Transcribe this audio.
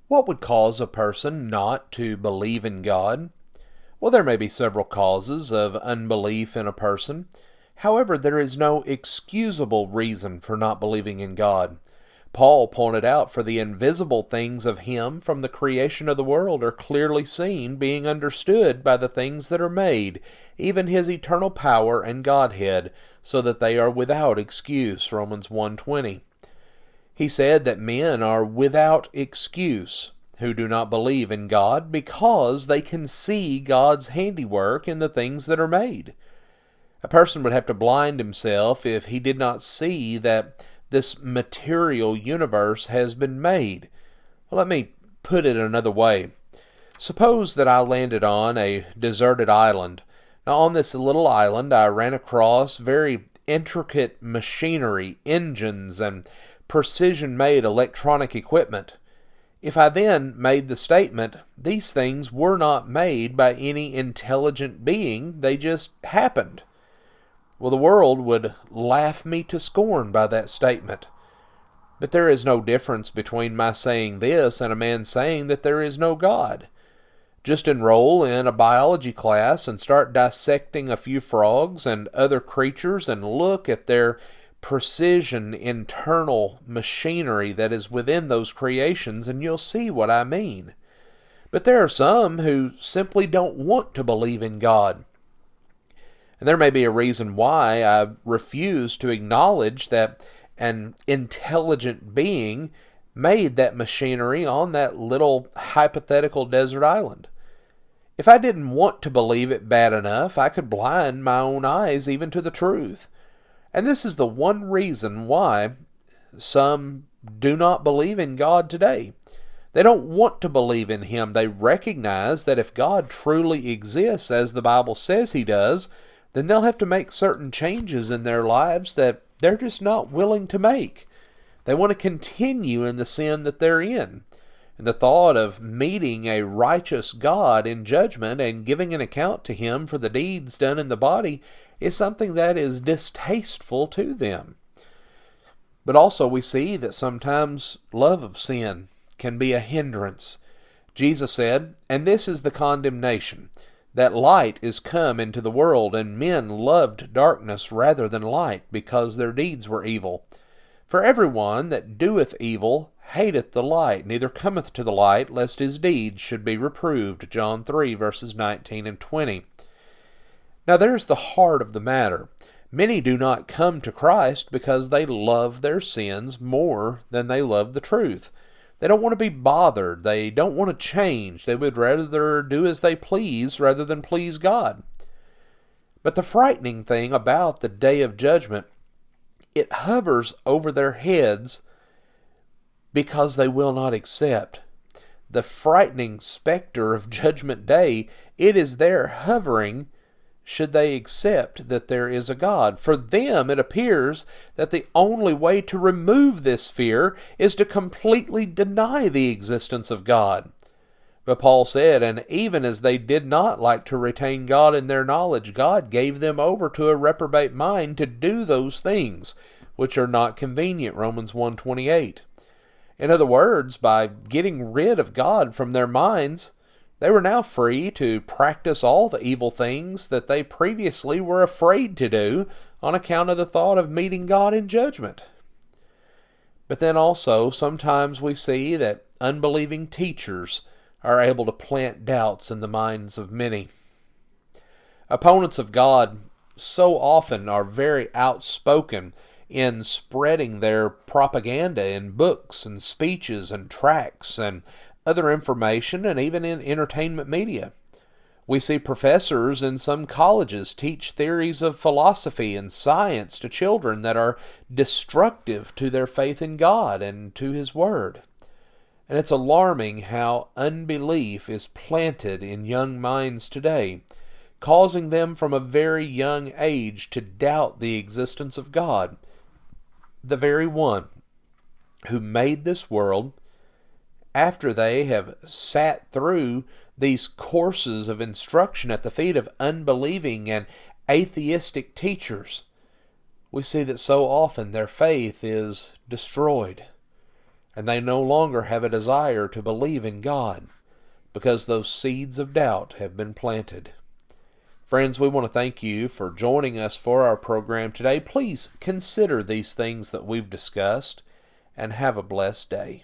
What would cause a person not to believe in God? Well, there may be several causes of unbelief in a person. However, there is no excusable reason for not believing in God. Paul pointed out, for the invisible things of Him from the creation of the world are clearly seen, being understood by the things that are made, even His eternal power and Godhead, so that they are without excuse. Romans 1:20. He said that men are without excuse who do not believe in God because they can see God's handiwork in the things that are made. A person would have to blind himself if he did not see that this material universe has been made. Well, let me put it another way. Suppose that I landed on a deserted island. Now, on this little island, I ran across very intricate machinery, engines, and precision-made electronic equipment. If I then made the statement, these things were not made by any intelligent being, they just happened. Well, the world would laugh me to scorn by that statement. But there is no difference between my saying this and a man saying that there is no God. Just enroll in a biology class and start dissecting a few frogs and other creatures and look at their precision internal machinery that is within those creations, and you'll see what I mean. But there are some who simply don't want to believe in God. And there may be a reason why I refuse to acknowledge that an intelligent being made that machinery on that little hypothetical desert island. If I didn't want to believe it bad enough, I could blind my own eyes even to the truth. And this is the one reason why some do not believe in God today. They don't want to believe in Him. They recognize that if God truly exists, as the Bible says He does, then they'll have to make certain changes in their lives that they're just not willing to make. They want to continue in the sin that they're in. And the thought of meeting a righteous God in judgment and giving an account to Him for the deeds done in the body is something that is distasteful to them. But also we see that sometimes love of sin can be a hindrance. Jesus said, "And this is the condemnation, that light is come into the world, and men loved darkness rather than light, because their deeds were evil. For everyone that doeth evil hateth the light, neither cometh to the light, lest his deeds should be reproved." John 3, verses 19 and 20. Now there's the heart of the matter. Many do not come to Christ because they love their sins more than they love the truth. They don't want to be bothered. They don't want to change. They would rather do as they please rather than please God. But the frightening thing about the day of judgment, it hovers over their heads because they will not accept. The frightening specter of Judgment Day, it is there hovering should they accept that there is a God. For them, it appears that the only way to remove this fear is to completely deny the existence of God. But Paul said, "And even as they did not like to retain God in their knowledge, God gave them over to a reprobate mind to do those things which are not convenient." Romans 1:28. In other words, by getting rid of God from their minds, they were now free to practice all the evil things that they previously were afraid to do on account of the thought of meeting God in judgment. But then also, sometimes we see that unbelieving teachers are able to plant doubts in the minds of many. Opponents of God so often are very outspoken in spreading their propaganda in books and speeches and tracts and other information, and even in entertainment media. We see professors in some colleges teach theories of philosophy and science to children that are destructive to their faith in God and to His Word. And it's alarming how unbelief is planted in young minds today, causing them from a very young age to doubt the existence of God, the very one who made this world. After they have sat through these courses of instruction at the feet of unbelieving and atheistic teachers, we see that so often their faith is destroyed. and they no longer have a desire to believe in God because those seeds of doubt have been planted. Friends, we want to thank you for joining us for our program today. Please consider these things that we've discussed and have a blessed day.